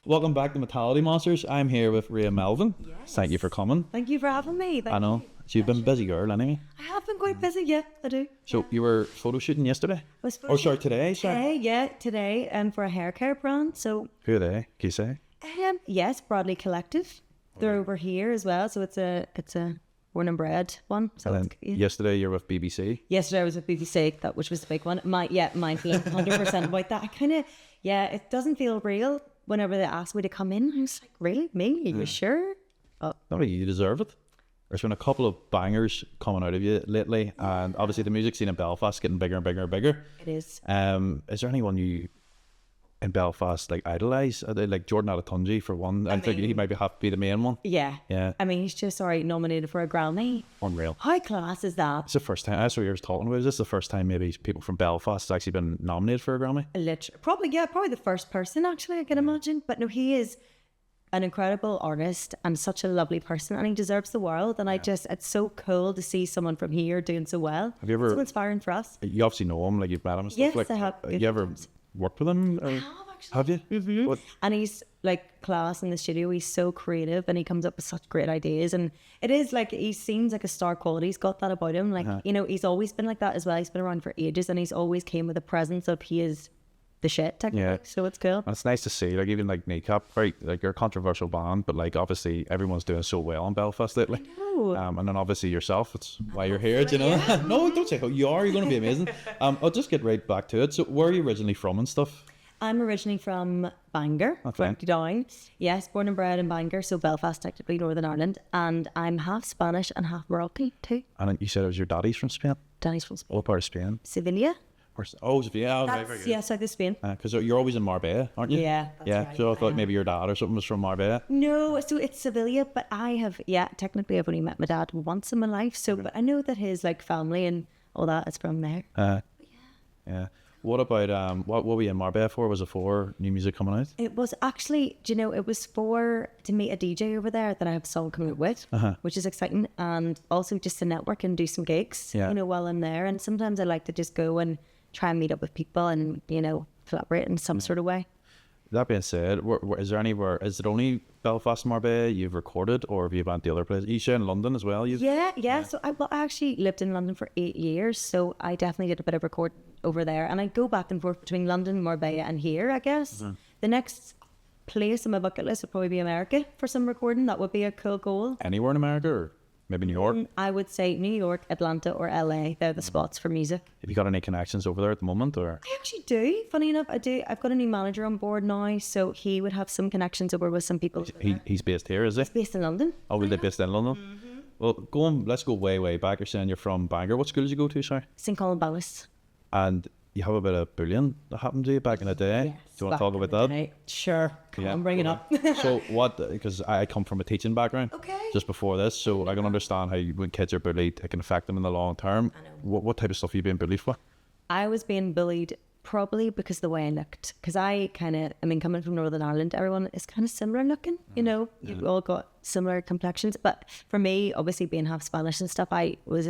Welcome back to Mentality Monsters. I'm here with Rhea Melvin. Yes. Thank you for coming. Thank you for having me. I know. So you've been a busy girl anyway. I have been quite busy, yeah, I do. So you were photo shooting yesterday? Today, Today, for a hair care brand. So, Who are they? Can you say? yes, Broadly Collective. They're over here as well, so it's a born and bred one. So And then yesterday you were with BBC. yesterday I was with BBC, which was the big one. Mindful 100% about that. It doesn't feel real whenever they ask me to come in. I was like, really? Me? Are you sure? No, you deserve it. There's been a couple of bangers coming out of you lately, and obviously the music scene in Belfast is getting bigger and bigger and bigger. It is. Is there anyone you in Belfast like idolise? Are they like Jordan Alatunji for one? I think he might have to be the main one. Yeah. Yeah. I mean, he's just nominated for a Grammy. Unreal. How class is that? It's the first time. That's what you were talking about. Is this the first time maybe people from Belfast has actually been nominated for a Grammy? Probably the first person actually, I can imagine. But no, he is an incredible artist and such a lovely person, and he deserves the world. And it's so cool to see someone from here doing so well. Have you ever? It's so inspiring for us. You obviously know him, like you've met him and stuff. Yes, like, I have. You ever worked with him? Or? I have actually. Have you? Mm-hmm. What? And he's like class in the studio. He's so creative and he comes up with such great ideas. And it is like, he seems like a star quality. He's got that about him. Like, he's always been like that as well. He's been around for ages and he's always came with a presence of he is the shit technically. Yeah. So it's cool. And it's nice to see, like even like Kneecap, right? Like you're a controversial band, but like obviously everyone's doing so well in Belfast lately. And then obviously yourself, it's why you're here, do you know? Yeah. No, don't say who you are. You're going to be amazing. I'll just get right back to it. So where are you originally from and stuff? I'm originally from Bangor, County Down. Yes, born and bred in Bangor, so Belfast, technically Northern Ireland. And I'm half Spanish and half Moroccan too. And you said it was your daddy's from Spain? Daddy's from Spain. What part of Spain? Sevilla. Yeah, very good. Yeah, south of Spain. Because you're always in Marbella, aren't you? Yeah, that's right. So I thought maybe your dad or something was from Marbella. No, so it's Sevilla, but technically I've only met my dad once in my life. So, but I know that his like family and all that is from there. Yeah. What about what were you in Marbella for? Was it for new music coming out? It was actually, it was to meet a DJ over there that I have a song coming out with, which is exciting, and also just to network and do some gigs, while I'm there. And sometimes I like to just go and try and meet up with people and, collaborate in some sort of way. That being said, is it only Belfast and Marbella you've recorded, or have you went to other places? You in London as well? Yeah. So I actually lived in London for 8 years, so I definitely did a bit of record over there, and I go back and forth between London, Marbella, and here. I guess the next place on my bucket list would probably be America for some recording. That would be a cool goal. Anywhere in America, or maybe New York? I would say New York, Atlanta, or LA. They're the spots for music. Have you got any connections over there at the moment, or? I actually do. Funny enough, I do. I've got a new manager on board now, so he would have some connections over with some people. He's based here, is he? He's based in London. Oh, they're based in London? Well, let's go way back. You're saying you're from Bangor. What school did you go to, sorry? St. Columbalis. And you have a bit of bullying that happened to you back in the day. Yes, do you want to talk about that? Sure. Come on, bring it up. So because I come from a teaching background. Okay. Just before this, so I can understand how when kids are bullied, it can affect them in the long term. I know. What type of stuff are you being bullied for? I was being bullied probably because of the way I looked. Because coming from Northern Ireland, everyone is kind of similar looking. You've all got similar complexions. But for me, obviously being half Spanish and stuff, I was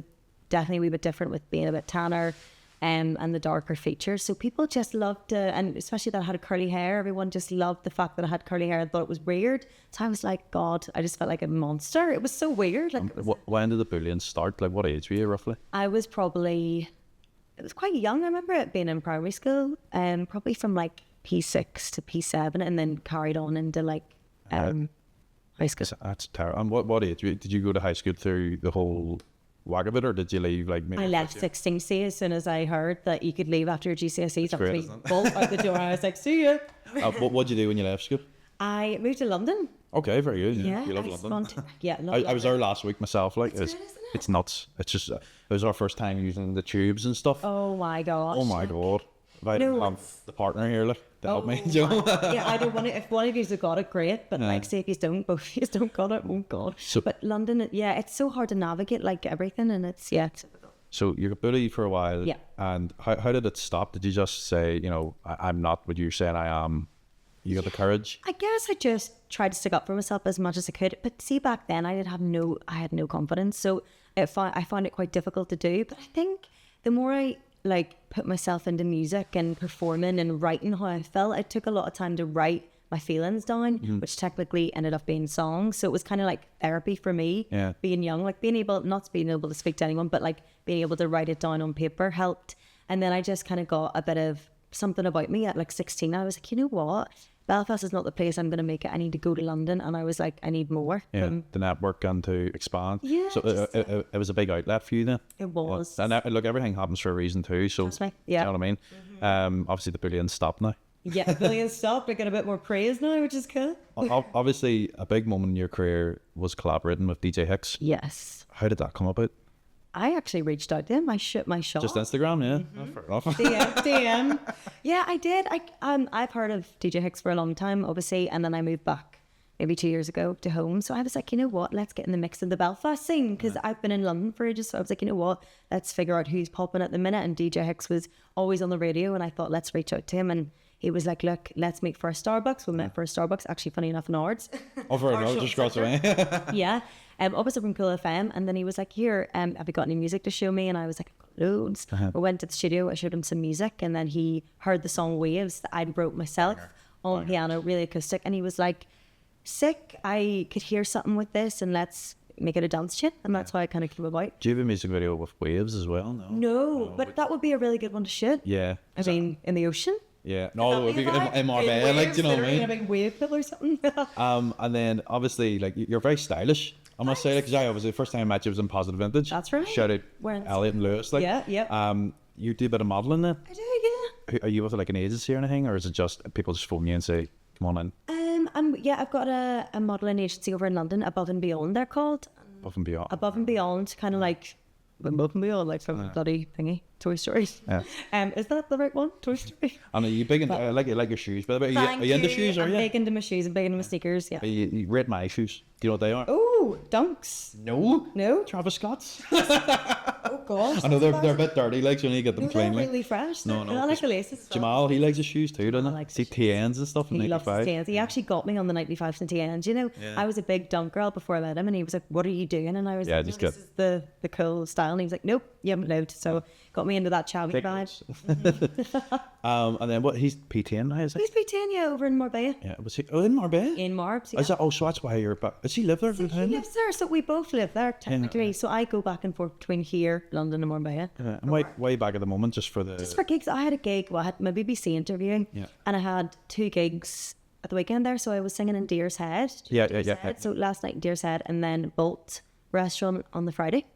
definitely a wee bit different with being a bit tanner. And the darker features. So people just loved and especially that I had curly hair, everyone just loved the fact that I had curly hair and thought it was weird. So I was like, God, I just felt like a monster. It was so weird. Like, when did the bullying start? Like, what age were you roughly? I was it was quite young. I remember it being in primary school, probably from like P6 to P7, and then carried on into like high school. That's terrible. And what age? Did you go to high school through the whole whack of it, or did you leave like maybe? I left 16C as soon as I heard that you could leave after your GCSEs. That's great, bolt out the door. I was like, see ya. What did you do when you left school? I moved to London. Okay, very good. Yeah, you love London. I was there last week myself. Like, it's it's nuts. It's just it was our first time using the tubes and stuff. Oh my gosh. Oh my god. If I didn't have the partner here, like, to help me. I don't want it. If one of you's got it, great. But like, say if you don't, both of you don't got it. Oh god. But London, it's so hard to navigate like everything, and it's difficult. So you got bullied for a while. Yeah. And how did it stop? Did you just say, I'm not what you're saying I am? You got the courage? I guess I just tried to stick up for myself as much as I could. But see, back then I had no confidence, so I found it quite difficult to do. But I think the more I put myself into music and performing and writing how I felt, it took a lot of time to write my feelings down, which technically ended up being songs. So it was kind of like therapy for me, being young, like not being able to speak to anyone, but like being able to write it down on paper helped. And then I just kind of got a bit of something about me at like 16. I was like, you know what? Belfast is not the place I'm going to make it. I need to go to London. And I was like, I need more. Yeah, the network and to expand. Yeah, So it was a big outlet for you then? It was. Yeah. And look, everything happens for a reason too. So, Trust me. you Yeah. know what I mean? Obviously the bullying stopped now. Yeah, billion stopped. I get a bit more praise now, which is cool. Obviously a big moment in your career was collaborating with DJ Hicks. Yes. How did that come about? I actually reached out to him. I shoot my shot. Just Instagram, yeah. Oh, fair enough. DM. Yeah, I did. I've heard of DJ Hicks for a long time, obviously, and then I moved back maybe 2 years ago to home. So I was like, you know what? Let's get in the mix of the Belfast scene because I've been in London for ages. So I was like, you know what? Let's figure out who's popping at the minute. And DJ Hicks was always on the radio, and I thought, let's reach out to him. And he was like, look, let's meet for a Starbucks. We met for a Starbucks, actually, funny enough, in Ards. Oh, fair enough. Just across the way. Yeah. Opposite from Cool FM. And then he was like, here, have you got any music to show me? And I was like, I've got loads. We went to the studio, I showed him some music, and then he heard the song Waves that I'd wrote myself on piano, really acoustic. And he was like, sick, I could hear something with this, and let's make it a dance tune. And that's how I kind of came about. Do you have a music video with Waves as well? No, but that would be a really good one to shoot. Yeah. I mean, in the ocean. Yeah, no, it would be in Marbella, like, do you know what I mean? In a big wave pool or something. And then obviously, like, you're very stylish. I must say, like, because I obviously the first time I met you was in Positive Vintage. That's right. Shout out Elliot and Lewis, like. Yeah. You do a bit of modelling then. I do, yeah. Are you with like an agency or anything, or is it just people just phone you and say, "Come on in"? I've got a modelling agency over in London, Above and Beyond. They're called Above and Beyond. Above and Beyond, kind of like Above and Beyond, like from bloody thingy, Toy Story. Yeah. Is that the right one? Toy Story. And are you big into? I like your shoes. By the way, are you into shoes? Are I'm you? big into my shoes. I'm big into my sneakers. Yeah. You rate my shoes. Do you know what they are? Oh, Dunks. No. Travis Scott's. Oh gosh. I know they're a bit dirty, like, so you need to get them No, clean. they're Like. really fresh. No. I like the laces. Jamal, he likes his shoes too, doesn't he? likes See his TNs and stuff. In He loves his 95. TNs. He actually got me on the 95s and TNs. You know, I was a big dunk girl before I met him, and he was like, "What are you doing?" And I was like, just "This is the cool style." And he was like, "Nope, you haven't lived." So got me into that chubby vibe. And then what? He's PTN now, is it? He's P10, yeah, over in Marbella. Yeah. Was he? Oh, in Marbella. In Marb. Is that? Oh, so that's why you're back. Does he live there? He lives there, so we both live there technically. So I go back and forth between here, London, and Marbella. Yeah. And way back at the moment, just for the. Just for gigs, I had a gig. Well, I had my BBC interview, and I had 2 gigs at the weekend there. So I was singing in Deer's Head. Yeah. So last night in Deer's Head, and then Bolt Restaurant on the Friday.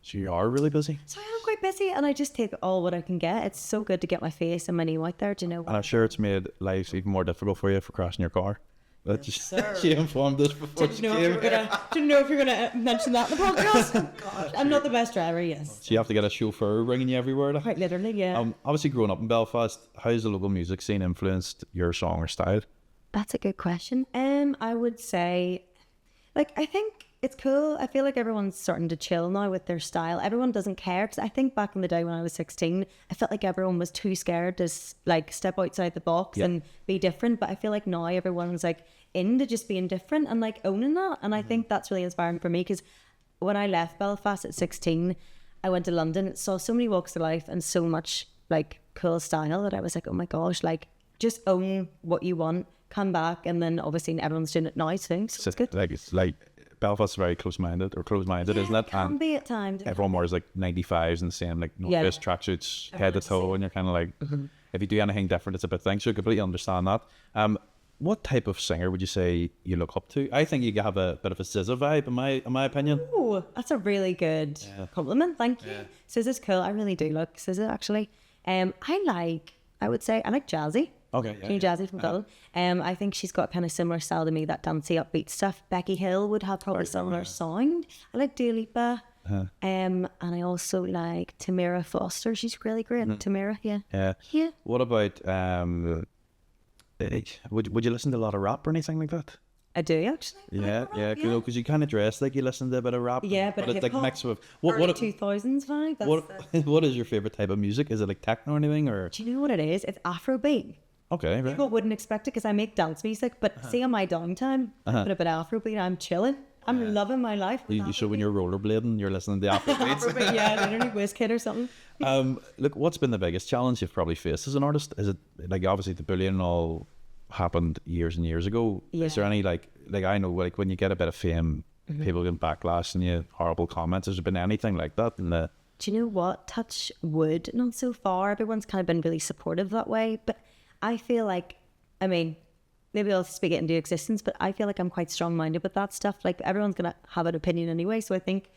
So you are really busy. So I am quite busy, and I just take all what I can get. It's so good to get my face and my name out there. Do you know? And I'm sure it's made life even more difficult for you for crashing your car. But she informed us before she came. Didn't know if you're gonna mention that in the podcast. I'm not the best driver, yes. So you have to get a chauffeur bringing you everywhere. Quite literally, yeah. Obviously, growing up in Belfast, how's the local music scene influenced your song or style? That's a good question. I would say, like, I think it's cool. I feel like everyone's starting to chill now with their style. Everyone doesn't care, because I think back in the day when I was 16, I felt like everyone was too scared to like step outside the box and be different. But I feel like now everyone's like into just being different and like owning that. And I think that's really inspiring for me, because when I left Belfast at 16, I went to London, saw so many walks of life and so much like cool style that I was like, oh my gosh, like just own what you want, come back, and then obviously everyone's doing it now too, so it's good. It's like Belfast's very close-minded, isn't it? Can be at times. Everyone wears like 95s and the same like North Face tracksuits, head to toe, and you're kind of like, if you do anything different, it's a bit thing. So I completely understand that. What type of singer would you say you look up to? I think you have a bit of a SZA vibe, in my opinion. Oh, that's a really good compliment. Thank you. SZA's cool. I really do like SZA actually. I would say I like Jazzy. Okay. You know Jazzy from Phil. I think she's got kind of similar style to me, that dancey upbeat stuff. Becky Hill would have probably similar sound. I like Dua Lipa. And I also like Tamara Foster. She's really great. Tamara, yeah. What about would you listen to a lot of rap or anything like that? I do actually. Yeah, because you kind of dress like you listen to a bit of rap. Yeah, but it's like mixed with what 2000s vibe. What is your favorite type of music? Is it like techno or anything, or? Do you know what it is? It's Afrobeat. Okay, right. People wouldn't expect it because I make dance music, but see on my downtime, put a bit of Afrobeat, I'm chilling. I'm loving my life. So when you're rollerblading, you're listening to Afrobeats. Afrobeat, yeah, literally WizKid or something. Look, what's been the biggest challenge you've probably faced as an artist? Is it like obviously the bullying and all happened years and years ago. Yeah. Is there any like I know like when you get a bit of fame, people get backlash and you horrible comments. Has there been anything like that in the? Do you know what? Touch wood, not so far. Everyone's kind of been really supportive that way. But I feel like, I mean, maybe I'll speak it into existence, but I feel like I'm quite strong-minded with that stuff. Like everyone's going to have an opinion anyway. So I think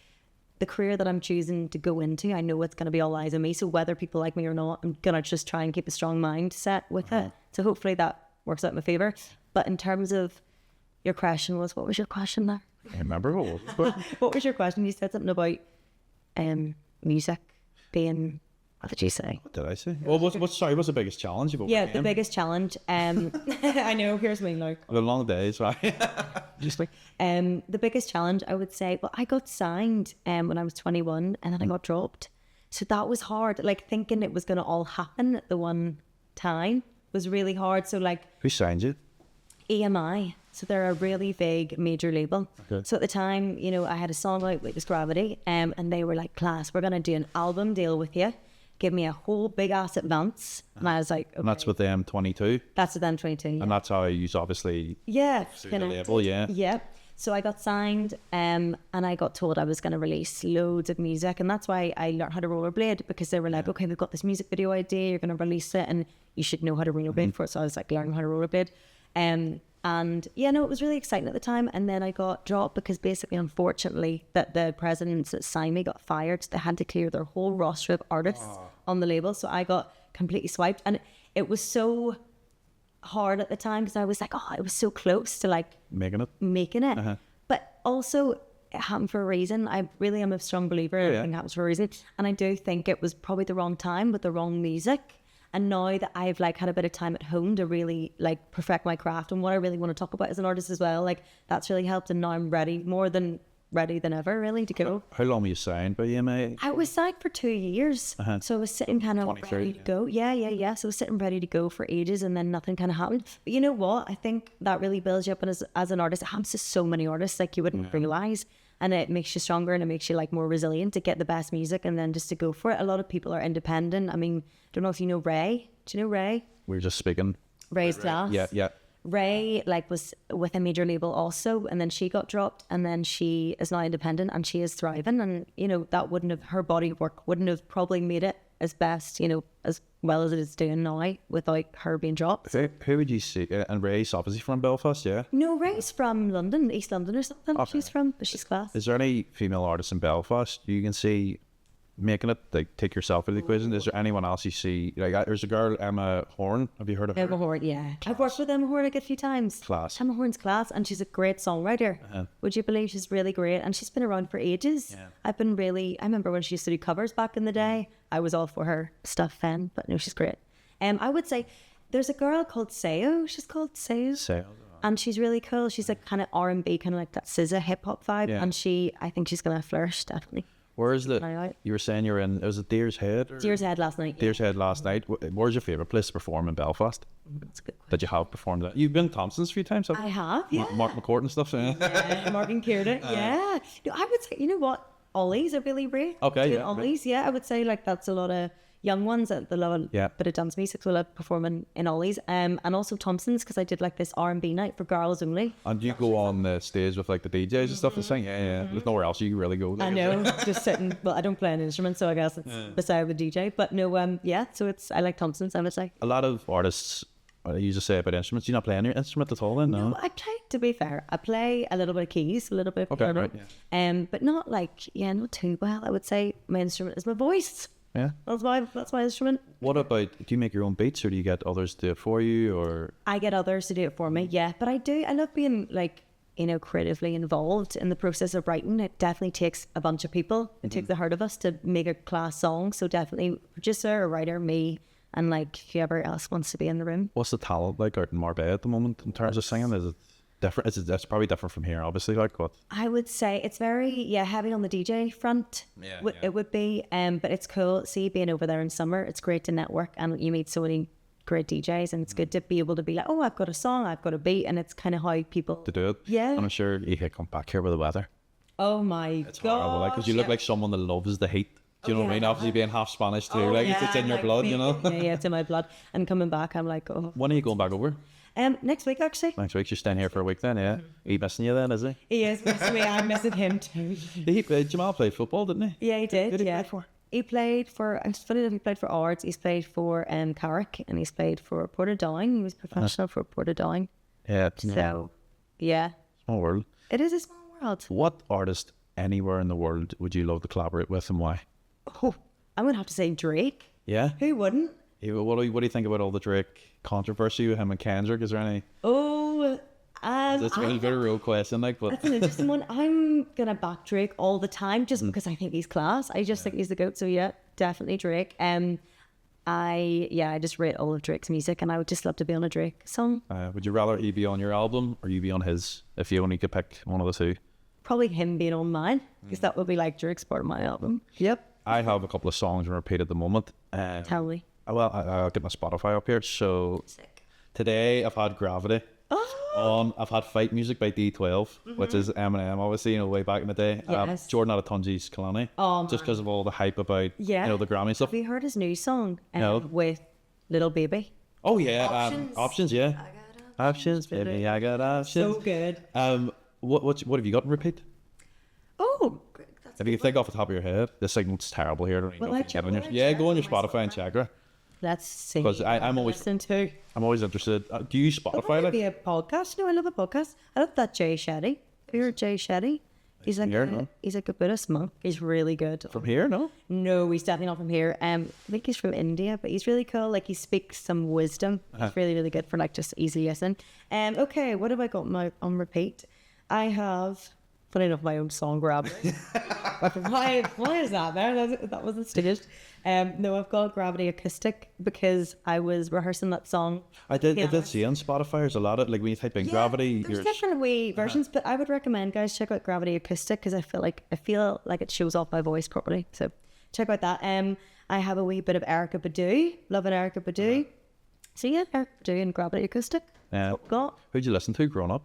the career that I'm choosing to go into, I know it's going to be all eyes on me. So whether people like me or not, I'm going to just try and keep a strong mindset with it. So hopefully that works out in my favour. But in terms of your question what was your question there? I remember What was your question? You said something about music being, what did you say? What did I say? Well, what's the biggest challenge you've overcame? Yeah, the biggest challenge. I know, here's me now. The long days, right? The biggest challenge, I would say, well, I got signed when I was 21 and then I got dropped. So that was hard. Like thinking it was going to all happen at the one time was really hard. So like... Who signed you? EMI. So they're a really big major label. Okay. So at the time, you know, I had a song out with this Gravity and they were like, class, we're going to do an album deal with you. Give me a whole big ass advance. And I was like, okay. And that's with them 22? That's with them 22. Yeah. And that's how you obviously... Yeah. The label, yeah. Yeah. So I got signed and I got told I was going to release loads of music. And that's why I learned how to rollerblade, because they were like, okay, we've got this music video idea, you're going to release it and you should know how to rollerblade for it. So I was like learning how to rollerblade. And yeah, no, it was really exciting at the time. And then I got dropped because basically, unfortunately, that the presidents that signed me got fired. They had to clear their whole roster of artists on the label. So I got completely swiped. And it was so hard at the time because I was like, oh, it was so close to like making it. But also it happened for a reason. I really am a strong believer. Everything happens for a reason. And I do think it was probably the wrong time with the wrong music. And now that I've like had a bit of time at home to really like perfect my craft and what I really want to talk about as an artist as well, like that's really helped. And now I'm more than ready than ever, really, to go. How long were you signed by EMA? I was signed for 2 years. So I was sitting kind of ready to go. Yeah. So I was sitting ready to go for ages and then nothing kind of happened. But you know what? I think that really builds you up. And as an artist, it happens to so many artists, like you wouldn't realise. And it makes you stronger and it makes you like more resilient to get the best music and then just to go for it. A lot of people are independent. I mean, don't know if you know Ray. Do you know Ray? We were just speaking. Ray's class. Yeah. Ray like was with a major label also, and then she got dropped, and then she is now independent and she is thriving. And you know that her body of work wouldn't have probably made it as best, you know, as well as it is doing now without her being dropped. Who would you see? And Ray's obviously from Belfast, yeah? No, Ray's from London, East London or something. Okay. She's class. Is there any female artists in Belfast you can see making it, like take yourself out of the equation? Is there anyone else you see? Like there's a girl, Emma Horn. Have you heard of her? Emma Horn, yeah. Class. I've worked with Emma Horn a good few times. Class. Emma Horn's class, and she's a great songwriter. Would you believe? She's really great, and she's been around for ages. Yeah. I remember when she used to do covers back in the day. I was all for her stuff then, but no, she's great. I would say there's a girl called Sayo. She's called Sayo. And she's really cool. She's like kind of R&B, kind of like that SZA hip hop vibe. Yeah. And I think she's gonna flourish, definitely. Where is the? You were saying you're in. Was it Deer's Head? Deer's Head last night. Deer's Head last night. Where's your favourite place to perform in Belfast? That's a good question. That you have performed at? You've been Thompson's a few times. I have. Yeah. Mark McCourt and stuff. Yeah, Mark and Kierda. Yeah. No, I would say, you know what? Ollie's are really great. Okay. Yeah. Ollie's. Yeah, I would say like that's a lot of young ones that love a bit of dance music, so I love performing in Ollie's, and also Thompson's, because I did like this R&B night for girls only. And you go on the stage with like the DJs and stuff and sing? Yeah. There's nowhere else you can really go there. I know, just sitting. Well, I don't play an instrument, so I guess it's beside the DJ. But no, so I like Thompson's, I would say. A lot of artists, you just say about instruments. Do you not play any instrument at all then? No, I play, to be fair. I play a little bit of keys, a little bit of piano. Right, yeah. But not like, not too well. I would say my instrument is my voice. Yeah, that's my instrument. What about, do you make your own beats or do you get others to do it for you? Or I get others to do it for me, yeah. But I love being like, creatively involved in the process of writing. It definitely takes a bunch of people. It takes the heart of us to make a class song. So definitely producer, a writer, me, and like whoever else wants to be in the room. What's the talent like out in Marbella at the moment in terms of singing? Is it different? That's probably different from here, obviously. Like what? I would say it's very heavy on the DJ front. It would be, but it's cool. See, being over there in summer, it's great to network and you meet so many great DJs, and it's good to be able to be like, oh, I've got a song, I've got a beat, and it's kind of how people to do it. Yeah, and I'm sure you could come back here with the weather. Oh my it's horrible, like, because you look like someone that loves the heat. Do you know what I mean? Obviously being half Spanish too, it's in your blood, you know. Yeah, it's in my blood. And coming back, I'm like, oh. When are you going back over? Next week, actually. Next week, you're staying here for a week then, yeah? He missing you then, is he? He is missing me. I'm missing him too. Jamal played football, didn't he? Yeah, he did. Who did he yeah. play for? He played for, it's funny enough, he played for Ards, he's played for Carrick, and he's played for Portadown. He was professional for Portadown. Yeah. So, yeah. Small world. It is a small world. What artist anywhere in the world would you love to collaborate with and why? Oh, I'm going to have to say Drake. Yeah? Who wouldn't? What do you think about all the Drake controversy with him and Kendrick? Is there any... Oh, That's a very real question, like, but... That's an interesting one. I'm going to back Drake all the time just because I think he's class. I just think he's the GOAT. So, yeah, definitely Drake. I just rate all of Drake's music and I would just love to be on a Drake song. Would you rather he be on your album or you be on his, if you only could pick one of the two? Probably him being on mine because that would be like Drake's part of my album. Yep. I have a couple of songs on repeat at the moment. Tell me. Well, I'll get my Spotify up here. So Sick. Today I've had Gravity. Oh. I've had Fight Music by D12, which is Eminem, obviously, way back in the day. Yes. Jordan Alatunji's Kalani. Oh, just because of all the hype about, the Grammy stuff. Have you heard his new song No. with Little Baby? Oh, yeah. Options. Options, yeah. Options, baby, I got options. So good. What have you got in repeat? Oh, that's If you can think off the top of your head, the signal's terrible here. I don't even Well, know if I you can get on check- your, well, I go on your check my Spotify and check her. Let's see. 'Cause I'm always- listen to. I'm always interested. Do you use Oh, Spotify? maybe Like? a podcast. No, I love a podcast. I love that Jay Shetty. Have you heard Jay Shetty? He's like Here, no? he's like a Buddhist monk. He's really good. From here, no? No, he's definitely not from here. I think he's from India, but he's really cool. Like he speaks some wisdom. It's really, really good for like just easy listen. Okay, what have I got on repeat? I have, funny enough, my own song Gravity. why is that there? That wasn't staged. No, I've got Gravity Acoustic because I was rehearsing that song. I did see on Spotify there's a lot of, like, when you type in Gravity, There's different way versions, but I would recommend guys check out Gravity Acoustic because I feel like it shows off my voice properly. So check out that. I have a wee bit of Erykah Badu, loving Erykah Badu. So yeah, Erykah Badu and Gravity Acoustic. Got. Who'd you listen to growing up?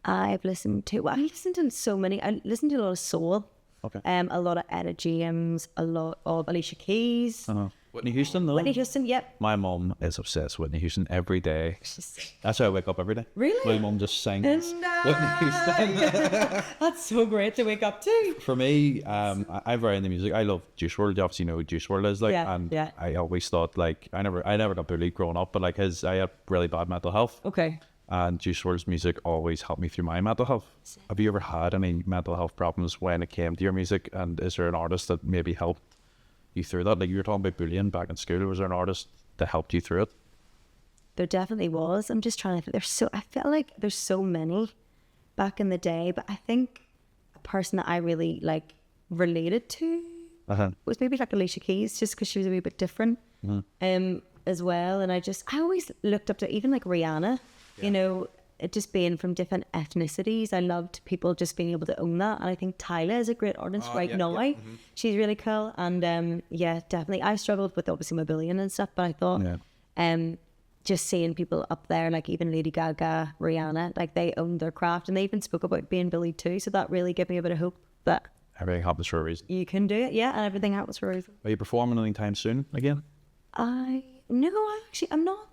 I listened to so many. I listened to a lot of soul. Okay. A lot of Etta James, a lot of Alicia Keys. Whitney Houston, though? Whitney Houston, yep. My mum is obsessed with Whitney Houston every day. That's how I wake up every day. Really? My mum just sings Whitney Houston. That's so great to wake up to. For me, I'm very into music. I love Juice WRLD. You obviously know who Juice WRLD is, like, and I always thought, like, I never got bullied growing up, but like I had really bad mental health. Okay. And Juice WRLD's music always helped me through my mental health. Have you ever had any mental health problems when it came to your music? And is there an artist that maybe helped you through that? Like you were talking about bullying back in school. Was there an artist that helped you through it? There definitely was. I'm just trying to think. I felt like there's so many back in the day, but I think a person that I really like related to was maybe like Alicia Keys, just because she was a wee bit different as well. And I always looked up to even like Rihanna. You know, it just being from different ethnicities. I loved people just being able to own that. And I think Tyla is a great artist now. She's really cool. And definitely. I struggled with obviously my bullying and stuff, but I thought just seeing people up there, like even Lady Gaga, Rihanna, like they owned their craft and they even spoke about being bullied too. So that really gave me a bit of hope that everything happens for a reason. You can do it, and everything happens for a reason. Are you performing anytime soon again? No, actually, I'm not.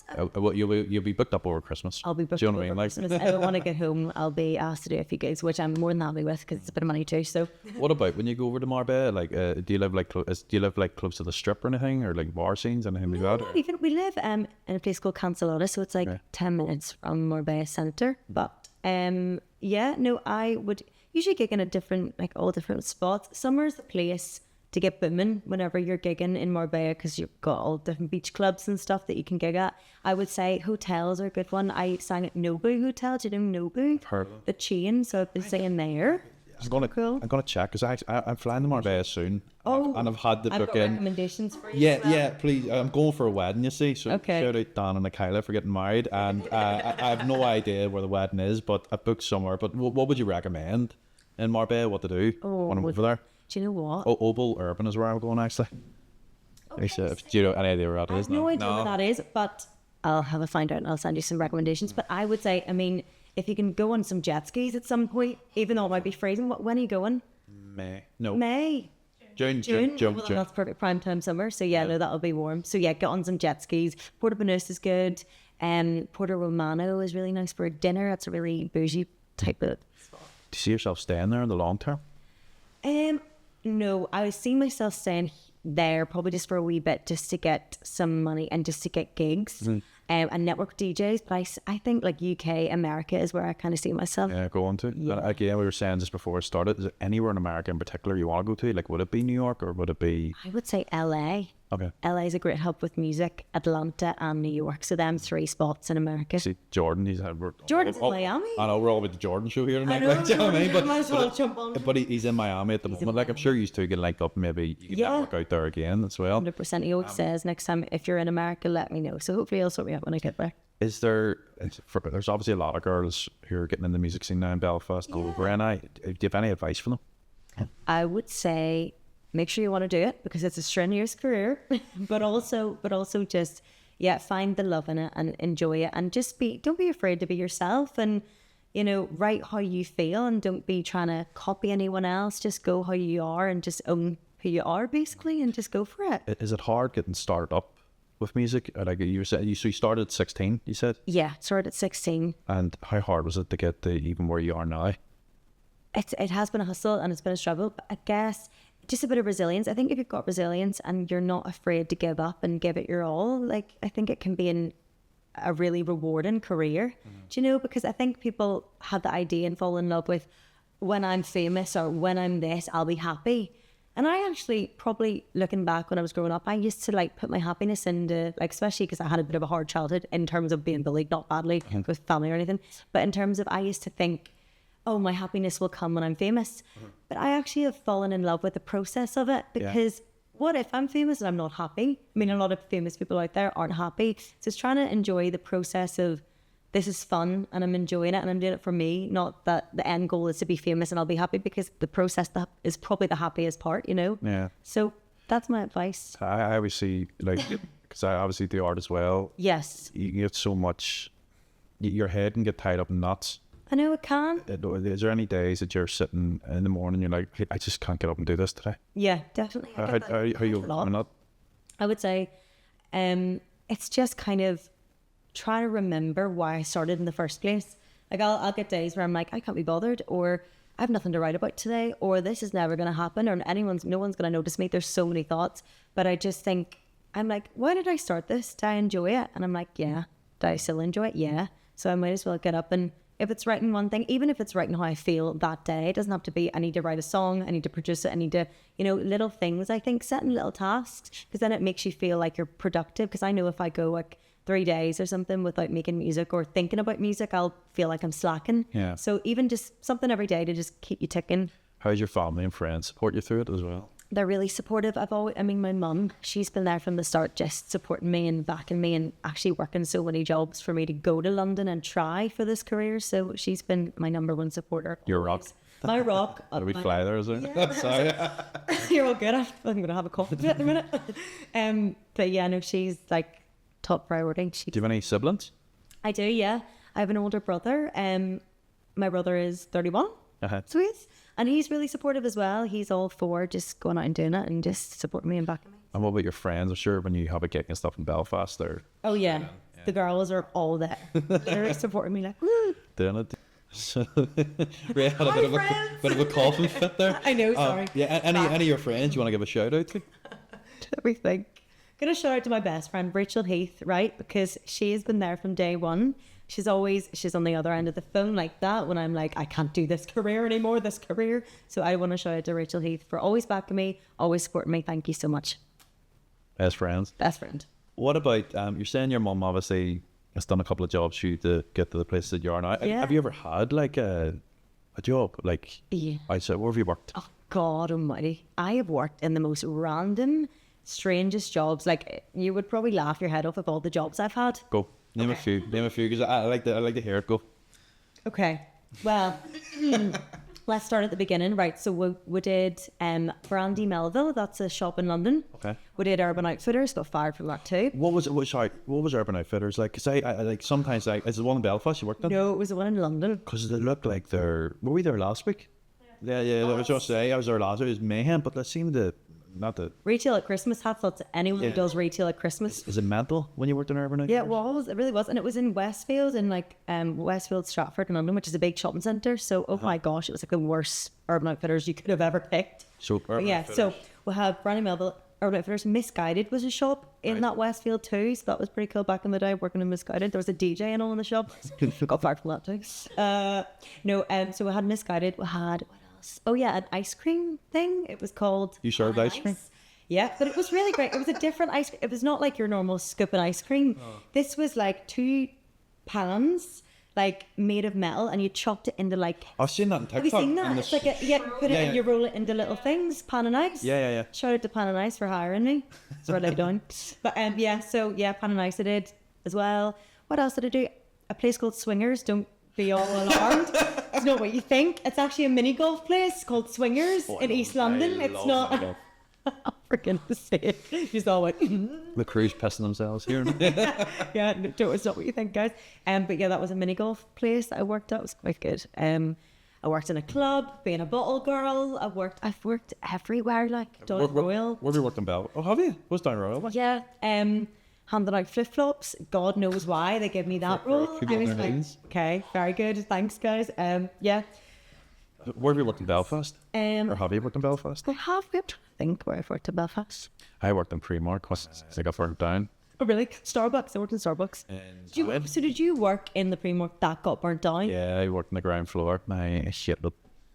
You'll be booked up over Christmas. I'll be booked Do you up know what I over mean? Christmas. If I want to get home, I'll be asked to do a few gigs, which I'm more than happy with because it's a bit of money too. So. What about when you go over to Marbella? Like, do you live like close to the strip or anything, or like bar scenes, anything like that? Not even. We live in a place called Cancelada, so it's like 10 minutes from Marbella Centre. But I would usually gig in all different spots. Summer's the place to get booming whenever you're gigging in Marbella because you've got all different beach clubs and stuff that you can gig at. I would say hotels are a good one. I sang at Nobu Hotel. Do you know Nobu? Heard of it. The chain, so I've been saying there. I'm gonna check because I'm flying to Marbella soon. And I've had the I've book got in. recommendations for you. Yeah, please. I'm going for a wedding, you see. So Okay. shout out Dan and Nikayla for getting married. And I have no idea where the wedding is, but I booked somewhere. But what would you recommend in Marbella? What to do when I'm over there? Do you know what? Opal Urban is where I'm going actually. Do you know any idea where that I is? have no idea where that is, but I'll have a find out and I'll send you some recommendations. But I would say, if you can go on some jet skis at some point, even though it might be freezing, when are you going? May. No. May. June. Well, that's perfect prime time summer. So no, that'll be warm. So get on some jet skis. Port au Banús is good. Porto Romano is really nice for a dinner. It's a really bougie type of spot. Do you see yourself staying there in the long term? No, I see myself staying there probably just for a wee bit, just to get some money and just to get gigs and network DJs. But I think like UK, America is where I kind of see myself. Yeah, go on to. Yeah. And again, we were saying just before it started, is there anywhere in America in particular you want to go to? Like, would it be New York or would it be... I would say LA. Okay. LA is a great hub with music, Atlanta and New York. So them 3 spots in America. See, Jordan, Jordan's in Miami. I know, we're all about the Jordan show here tonight. I know, like, do you know what I mean? Jordan, might as well jump on. But he's in Miami at the moment. Like, I'm sure you two can link up, maybe you can network out there again as well. 100%. He always says, next time, if you're in America, let me know. So hopefully he'll sort me out when I get back. There's obviously a lot of girls who are getting in the music scene now in Belfast and over, and do you have any advice for them? I would say make sure you want to do it because it's a strenuous career, but also just, find the love in it and enjoy it, and just don't be afraid to be yourself, and, you know, write how you feel and don't be trying to copy anyone else. Just go how you are and just own who you are basically and just go for it. Is it hard getting started up with music? Like you said, so you started at 16, you said? Yeah, started at 16. And how hard was it to get to even where you are now? It has been a hustle and it's been a struggle, but I guess just a bit of resilience. I think if you've got resilience and you're not afraid to give up and give it your all, like, I think it can be a really rewarding career. Do you know? Because I think people have the idea and fall in love with, when I'm famous or when I'm this, I'll be happy. And I actually, probably looking back when I was growing up, I used to like put my happiness into, like, especially because I had a bit of a hard childhood in terms of being bullied, not badly with family or anything, but in terms of, I used to think, oh, my happiness will come when I'm famous. But I actually have fallen in love with the process of it, because what if I'm famous and I'm not happy? I mean, a lot of famous people out there aren't happy. So it's trying to enjoy the process of, this is fun and I'm enjoying it and I'm doing it for me, not that the end goal is to be famous and I'll be happy, because the process that is probably the happiest part, you know? Yeah. So that's my advice. I always see, like, because I obviously do art as well. Yes. You get so much, your head can get tied up in knots. I know it can. Is there any days that you're sitting in the morning, you're like, hey, I just can't get up and do this today? Yeah, definitely. How you not? I would say it's just kind of try to remember why I started in the first place. Like, I'll get days where I'm like, I can't be bothered, or I have nothing to write about today, or this is never going to happen, or no one's going to notice me. There's so many thoughts, but I just think, I'm like, why did I start this? Did I enjoy it? And I'm like, yeah. Do I still enjoy it? Yeah. So I might as well get up, and if it's writing one thing, even if it's writing how I feel that day, it doesn't have to be, I need to write a song, I need to produce it, I need to, you know, little things. I think setting little tasks, because then it makes you feel like you're productive. Because I know if I go like 3 days or something without making music or thinking about music, I'll feel like I'm slacking. Yeah. So even just something every day to just keep you ticking. How's your family and friends support you through it as well? They're really supportive. My mum, she's been there from the start, just supporting me and backing me, and actually working so many jobs for me to go to London and try for this career. So she's been my number one supporter. Your rock. My rock. Did we fly there, is it? Yeah. Sorry. You're all good. I'm going to have a coffee at the minute. But yeah, no, she's like top priority. Do you have any siblings? I do, yeah. I have an older brother. My brother is 31. So and he's really supportive as well. He's all for just going out and doing it and just supporting me and backing me. And what about your friends? I'm sure when you have a gig and stuff in Belfast, they're... Oh yeah. The girls are all there. They're supporting me like, woo. Doing it. So, Rhea had a bit of a coughing fit there. I know, sorry. Yeah, any of your friends you want to give a shout out to? Let me think. Gonna shout out to my best friend, Rachel Heath, right? Because she has been there from day one. She's on the other end of the phone like that when I'm like, I can't do this career anymore, So I want to shout out to Rachel Heath for always backing me, always supporting me. Thank you so much. Best friends. Best friend. What about, you're saying your mum obviously has done a couple of jobs for you to get to the place that you are now. Yeah. Have you ever had like a job? Like, yeah. Outside, where have you worked? Oh, God almighty. I have worked in the most random, strangest jobs. Like, you would probably laugh your head off of all the jobs I've had. Go. Name a few, because I like to hear it. Go. Okay. Well, let's start at the beginning. Right. So we did Brandy Melville. That's a shop in London. Okay. We did Urban Outfitters. Got fired from that too. What was Urban Outfitters like? Because I like sometimes is it one in Belfast you worked on? No, it was the one in London. Because they look like were we there last week? Yeah. I was just say I was there last week. It was mayhem, but they seemed to not the. Retail at Christmas. Hats off to anyone who does retail at Christmas. Is it mental when you worked in Urban Outfitters? Yeah, it was. It really was. And it was in Westfield, in like Westfield, Stratford in London, which is a big shopping centre. So, oh my gosh, it was like the worst Urban Outfitters you could have ever picked. So, so we have Rhea Melvin, Urban Outfitters. Misguided was a shop in that Westfield too. So that was pretty cool back in the day, working in Misguided. There was a DJ and all in the shop. Got fired from that too. So we had Misguided. We had, what else? Oh yeah, an ice cream thing. It was called... You served ice cream? Yeah, but it was really great. It was a different ice cream. It was not like your normal scoop of ice cream. Oh. This was like 2 pans, like made of metal, and you chopped it into like... I've seen that in TikTok. Have you seen that? It's like you put it and you roll it into little things. Pan and Ice. Yeah. Shout out to Pan and Ice for hiring me. That's what I've done. But Pan and Ice I did as well. What else did I do? A place called Swingers. Don't be all alarmed. It's not what you think. It's actually a mini golf place called Swingers in East London. It's not... For goodness sake. You all went... The crew's pissing themselves here. Yeah, no, it's not what you think, guys. But yeah, that was a mini golf place that I worked at. It was quite good. I worked in a club, being a bottle girl. I've worked everywhere, like down at Royal. Where have you worked in Bell? Oh, have you? What's down Royal? Like? Yeah. Handed out flip-flops. God knows why they give me that role. I was like, okay, very good. Thanks, guys. Yeah. Where have you worked in Belfast? Or have you worked in Belfast? I have. I'm trying to think where I've worked in Belfast. I worked in Primark. I got burnt down. Oh, really? Starbucks. I worked in Starbucks. Did you work in the Primark that got burnt down? Yeah, I worked on the ground floor. My shit.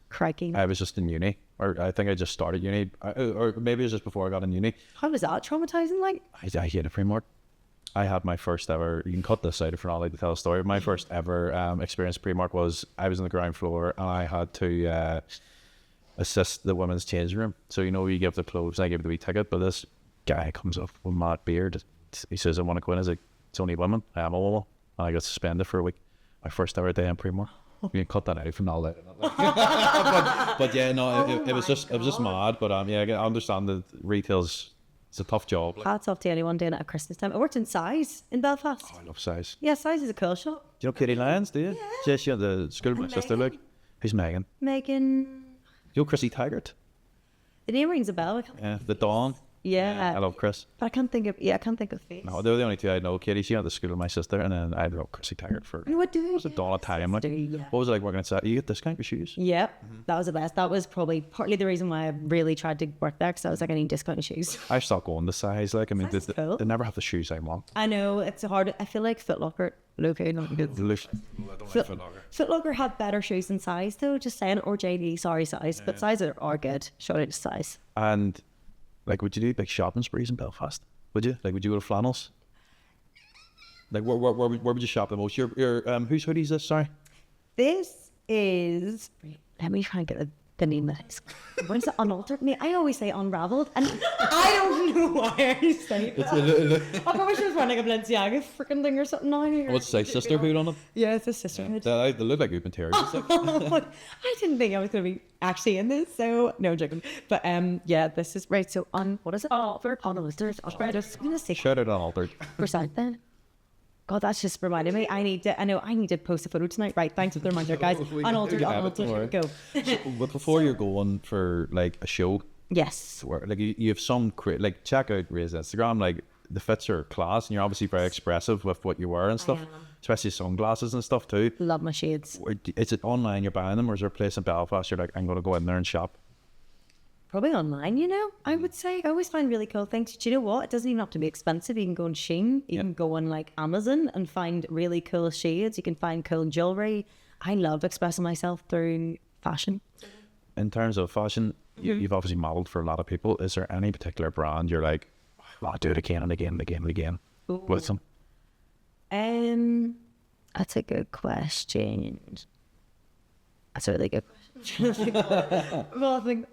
Crikey. I was just in uni. Or I think I just started uni. Or maybe it was just before I got in uni. How was that traumatizing? Like, I hated Primark. I had my first ever, you can cut this out if you're not allowed to tell a story. My first ever experience at Primark was I was on the ground floor and I had to assist the women's changing room. So, you give the clothes, I give the wee ticket, but this guy comes up with a mad beard. He says, I want to go in. I was like, it's only women. I am a woman. And I got suspended for a week. My first ever day in Primark. You can cut that out from all that. but yeah, no, it was just mad. But yeah, I understand that retail's... It's a tough job. Hats off to anyone doing it at Christmas time. I worked in Size in Belfast. Oh, I love Size. Yeah, Size is a cool shop. Do you know Katie Lyons, do you? Yeah. She had the school of my sister, like. Who's Megan? Megan. You know Chrissy Taggart? The name rings a bell. Yeah, the Dawn. Yeah. I love Chris. But I can't think of the face. No, they're the only two I know. Katie, she had the school of my sister, and then I love Chrissy Taggart for... What do you? Was it Dawn Italian? Like, what was it like working at Size? You get discount for shoes? Yep. That was the best. That was probably partly the reason why I really tried to work there, because I was like, I need discount shoes. I stopped going to Size. Like, I mean, they never have the shoes I want. I know, it's hard. I feel like Foot Locker... Okay, not good. Foot Locker had better shoes than Size, though. Just saying, or JD, sorry, Size. But Size are good. Shout out to Size. And... Like, would you do big shopping sprees in Belfast? Would you? Like, would you go to Flannels? Like, where would you shop the most? Your whose hoodie is this? Sorry. This is... Let me try and get the name of it. What is it? Unaltered? I always say Unraveled, and I don't know why I say that. I probably should have run like a Balenciaga freaking thing or something now. What's it say? Sisterhood on it? Yeah, it's a sisterhood. Yeah, they look like good materials. I didn't think I was going to be actually in this, so no, I'm joking. But yeah, this is right. So what is it? Unaltered. Shout out Unaltered. % then. God, that's just reminded me. I need to post a photo tonight. Right, thanks for the reminder, guys. Unaltered. Go. But before you're going for like a show, yes, where like you have some like check out Rhea's Instagram. Like the fits are class, and you're obviously very expressive with what you wear and stuff, especially sunglasses and stuff too. Love my shades. Is it online you're buying them, or is there a place in Belfast you're like, I'm going to go in there and shop? Probably online, I would say. I always find really cool things. Do you know what? It doesn't even have to be expensive. You can go on Shein. You can go on like Amazon and find really cool shades. You can find cool jewellery. I love expressing myself through fashion. In terms of fashion, you've obviously modelled for a lot of people. Is there any particular brand you're like, I'll do it again and again and again and again with them? That's a good question. That's a really good question. Well, I think...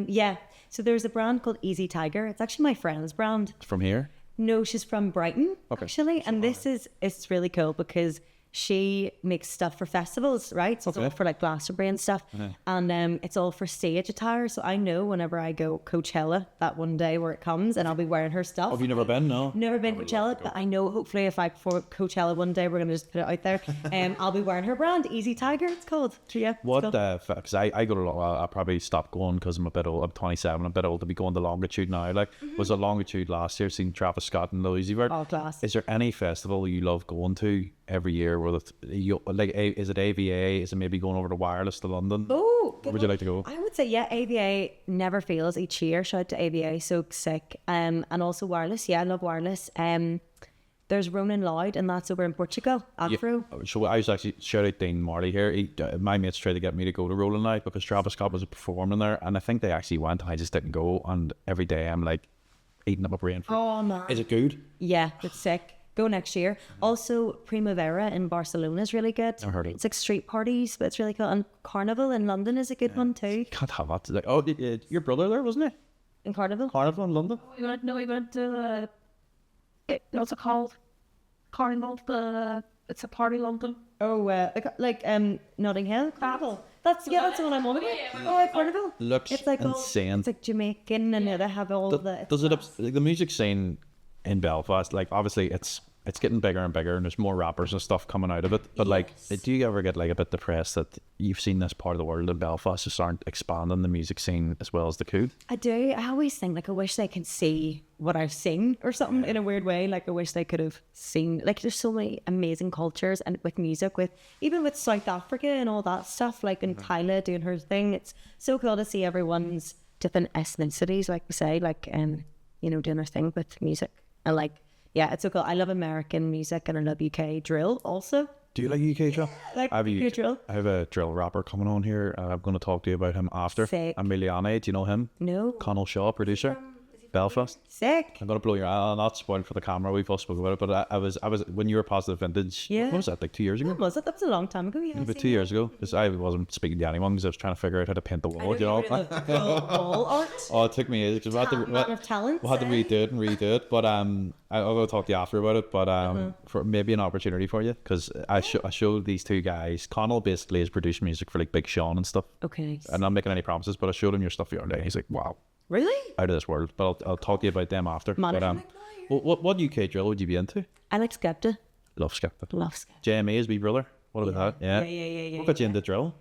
yeah, so there's a brand called Easy Tiger. It's actually my friend's brand. From here? No, she's from Brighton, actually. And it's really cool because she makes stuff for festivals, right? So it's all for like Glastonbury and stuff. And it's all for stage attire. So I know whenever I go Coachella, that one day where it comes, and I'll be wearing her stuff. Have you never been? No. Never been Coachella, but I know hopefully if I perform at Coachella one day, we're going to just put it out there. I'll be wearing her brand, Easy Tiger, it's called. So yeah. What, because I go to, I'll probably stop going because I'm a bit old, I'm 27, I'm a bit old to be going to Longitude now. Like, was a Longitude last year, seen Travis Scott and Louis Vert. Oh, class. Is there any festival you love going to every year? Where is it AVA? Is it maybe going over to Wireless to London? Oh, where would you like to go? I would say, yeah, AVA never fails each year. Shout out to AVA, so sick. And also Wireless. Yeah, I love Wireless. There's Ronan Loud, and that's over in Portugal, Afro. Yeah. So I was actually, shout out Dean Marley here. My mates tried to get me to go to Rolling Loud because Travis Scott was performing there, and I think they actually went, and I just didn't go. And every day I'm like eating up a brain for it. Oh man, is it good? Yeah, it's sick. Go next year. Also, Primavera in Barcelona is really good. I've heard it. It's like street parties, but it's really cool. And Carnival in London is a good one too. Can't have that. Like, oh, your brother there, wasn't he? In Carnival? Carnival in London? We went to, what's it called? Carnival, it's a party in London. Oh, like Notting Hill Carnival. That's the one I'm on about. Oh, Carnival. Looks it's like insane. It's like Jamaican, and they have all does it like the music scene in Belfast? Like, obviously it's getting bigger and bigger, and there's more rappers and stuff coming out of it. But like, do you ever get like a bit depressed that you've seen this part of the world in Belfast just aren't expanding the music scene as well as they could? I do. I always think like I wish they could see what I've seen or something in a weird way. Like I wish they could have seen. Like there's so many amazing cultures, and with music, even with South Africa and all that stuff. Like in Kyla doing her thing, it's so cool to see everyone's different ethnicities, like we say, like doing their thing with music. And like, yeah, it's so cool. I love American music and I love UK drill also. Do you like UK drill? Like UK drill. I have a drill rapper coming on here. I'm going to talk to you about him after. Sick. Emiliane, do you know him? No. Connell Shaw, producer. Belfast. Sick. I'm gonna blow your. I'll not spoil for the camera. We've all spoken about it, but I was when you were Positive Vintage. Yeah. What was that, like 2 years ago? When was it? That was a long time ago. Yeah. About 2 years ago, because I wasn't speaking to anyone because I was trying to figure out how to paint the wall. You know. Wall art. Oh, it took me ages because we had to redo it and redo it. But I'll go talk to you after about it. But for maybe an opportunity for you, because I showed these two guys. Connell basically has produced music for like Big Sean and stuff. Okay. I'm not making any promises, but I showed him your stuff the other day. He's like, wow. Really? Out of this world. But I'll talk to you about them after. But, what UK drill would you be into? I like Skepta. Love Skepta. Love Skepta. JMA is Big Brother. What about that? Yeah. What got you into drill?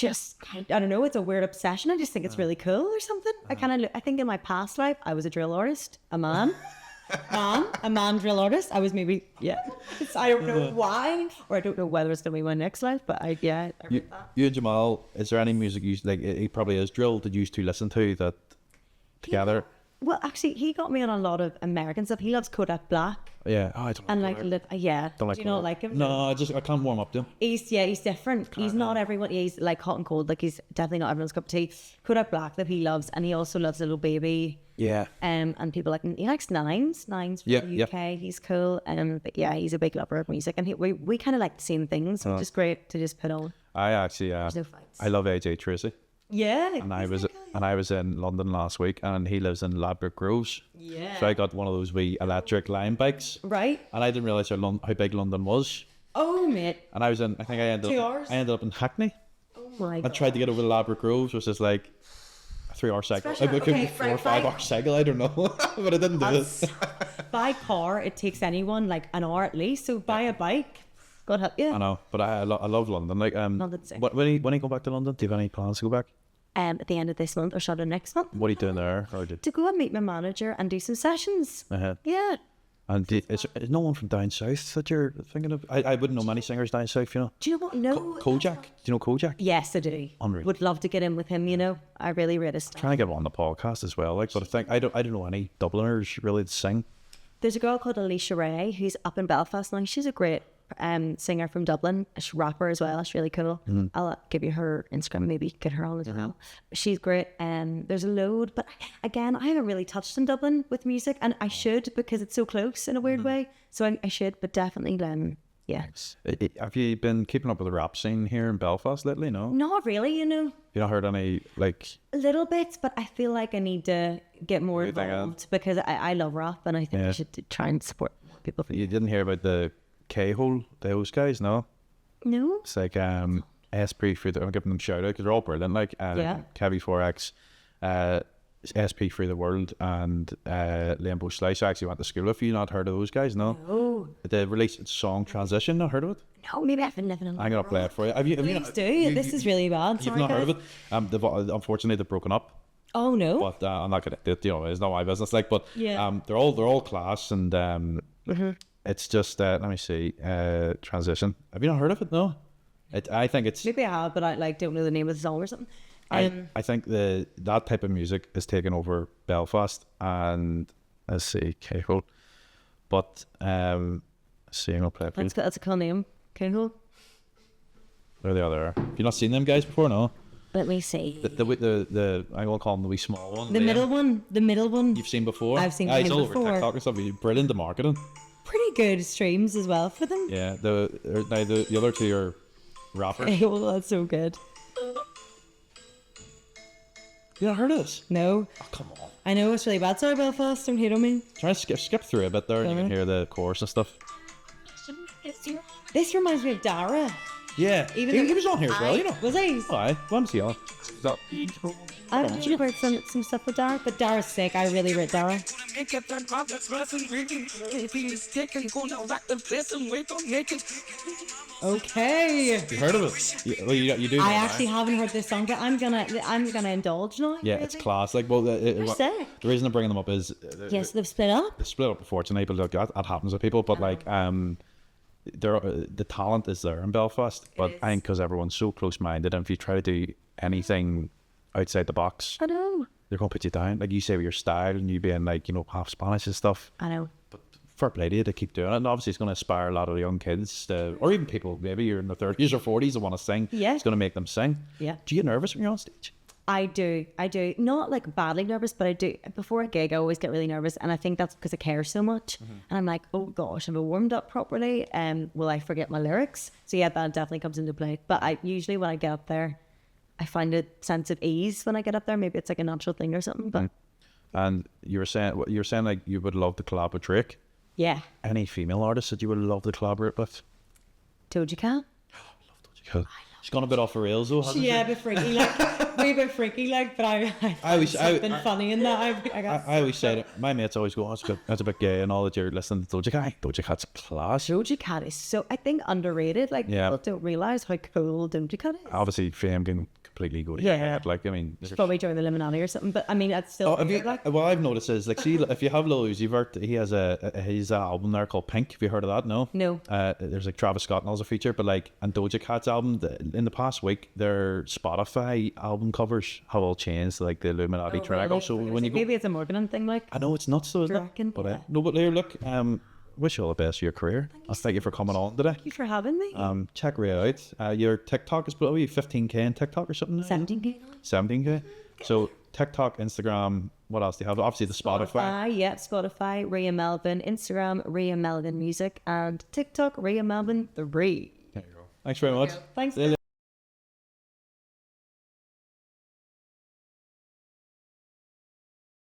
I don't know. It's a weird obsession. I just think it's really cool or something. I think in my past life I was a drill artist, a man drill artist. I was maybe I don't know why, or I don't know whether it's gonna be my next life, but I read that. You and Jamal, is there any music you like? It probably is drill. Did you two listen to that together? Well, actually, he got me on a lot of American stuff. He loves Kodak Black. Yeah, I don't. And like Don't like. Do you not like him? No, I can't warm up to him. He's different. He's not everyone. He's like hot and cold. Like he's definitely not everyone's cup of tea. Kodak Black that he loves, and he also loves Little Baby. Yeah. And people like he likes Nines from the UK. He's cool. But yeah, he's a big lover of music, and we kind of like the same things, which is great to just put on. I actually There's no fights. I love AJ Tracy. Yeah. And I was in London last week, and he lives in Ladbroke Groves. Yeah. So I got one of those wee electric Lime bikes. Right. And I didn't realise how big London was. Oh mate. And I ended up in Hackney. Oh my I god. tried to get over to Ladbroke Groves, which is like a 3 hour cycle. It could be 4 or 5 hour cycle, I don't know. But I didn't do it. By car, it takes anyone like an hour at least. So buy a bike. God help you. I know, but I love London. Like London's sick. when you go back to London, do you have any plans to go back? At the end of this month or start of next month. What are you doing there? To go and meet my manager and do some sessions. Yeah. And is no one from down south that you're thinking of? I wouldn't know many singers down south, you know. Do you know what? No. Kojak? Do you know Kojak? Yes, I do. Unreal. Would love to get in with him, you know. I really rate his stuff. Trying to get him on the podcast as well. Like, but I think I don't know any Dubliners really to sing. There's a girl called Alicia Ray who's up in Belfast now. She's a great singer from Dublin, a rapper as well. It's really cool. I'll give you her Instagram, maybe get her on as well. She's great. There's a load, but again, I haven't really touched in Dublin with music, and I should because it's so close in a weird way. So I should, but definitely yeah. Have you been keeping up with the rap scene here in Belfast lately? No. Not really, you know. You not heard any like little bits, but I feel like I need to get more involved because I love rap, and I think I should try and support more people. You didn't hear about the K-Hole, those guys, no? No. It's like SP through the, I'm giving them a shout out because they're all brilliant. Like Kevy 4X, SP Through the World, and Limbo Slice. I actually went to school with you. Not heard of those guys, no? No. They released a song Transition. Not heard of it? No, maybe I've never known. I'm gonna play it for you. Have you Please do. This is really bad. You've Sorry, not heard guys. of it? Unfortunately, they've broken up. Oh no. But I'm not gonna. It's not my business. Like, but Yeah. they're all class, and it's just let me see. Transition. Have you not heard of it? No. I think it's. Maybe I have, but I like don't know the name of the song or something. I think that type of music is taken over Belfast, and let's see, K-Hole. But let's see, I'm gonna play it for you. That's a cool name. K-Hole. There they are. There. Have you not seen them guys before? No. Let me see. The I'm gonna call them the wee small one. The middle one. The middle one. You've seen before. I've seen it's him all over before. TikTok and stuff. Brilliant at marketing. Pretty good streams as well for them. Yeah. The other two are rappers. Oh, that's so good. You not heard of this? No. Oh, come on. I know it's really bad. Sorry, Belfast. Don't hate on me. Try to skip through a bit there, and you can hear the chorus and stuff. This reminds me of Dara. Yeah. He was on here as well, you know. Was he? Why? When was he on? I've actually heard some stuff with Dara, but Dara's sick. I really rate Dara. Okay. You heard of it? You do. I actually haven't heard this song, but I'm gonna indulge now. Yeah, it's class. Like, well, the reason I'm bringing them up is yes, they've split up. they split up, unfortunately, but look, that happens with people. But like, the talent is there in Belfast, but I think because everyone's so close-minded, and if you try to do anything outside the box, I know. they're gonna put you down. Like you say with your style and you being like, half Spanish and stuff. I know. But fair play to you to keep doing it, and obviously it's going to inspire a lot of young kids or even people maybe you're in their 30s or 40s that want to sing. Yeah. It's going to make them sing. Yeah. Do you get nervous when you're on stage? I do. Not like badly nervous, but I do. Before a gig, I always get really nervous, and I think that's because I care so much. And I'm like, oh gosh, have I warmed up properly? Will I forget my lyrics? So yeah, that definitely comes into play. But I usually when I get up there, I find a sense of ease when I get up there. Maybe it's like a natural thing or something. But And you were saying like you would love to collab with Drake. yeah, Any female artists that you would love to collaborate with? Doja Cat. She's gone a bit off the rails though, hasn't she? Yeah, a bit freaky, like way bit freaky, like. But I always- something funny in that. I guess. I always say that my mates always go, oh, that's a bit gay and all that you're listening to Doja Cat. Doja Cat's class. Doja Cat is so, I think, underrated. Like Yeah. people don't realize how cool Doja Cat is. Obviously, fame can completely go to your head. Like, I mean, there's- Probably join the Illuminati or something. But I mean, that's still. have you, like, what I've noticed is, like, see, if you have Lil Uzi Vert, he has his album there called Pink. Have you heard of that? No. No. There's like Travis Scott and all as a feature, but like, and Doja Cat's album in the past week, their Spotify album covers have all changed to like the Illuminati triangle. So when you go, maybe it's a Morgan thing, like. I know it's nuts though, isn't Do you it? reckon? But Yeah. no, but here, look, wish you all the best for your career. Thank you for coming on today. Thank you for having me. Check Rhea out. Your TikTok is probably 15k in TikTok or something. 17K. 17k. So TikTok, Instagram. What else do you have? Obviously the Spotify. Yeah, Spotify, Rhea Melvin, Instagram, Rhea Melvin Music, and TikTok, Rhea Melvin 3. There you go. Thanks very much. Thanks. See you later.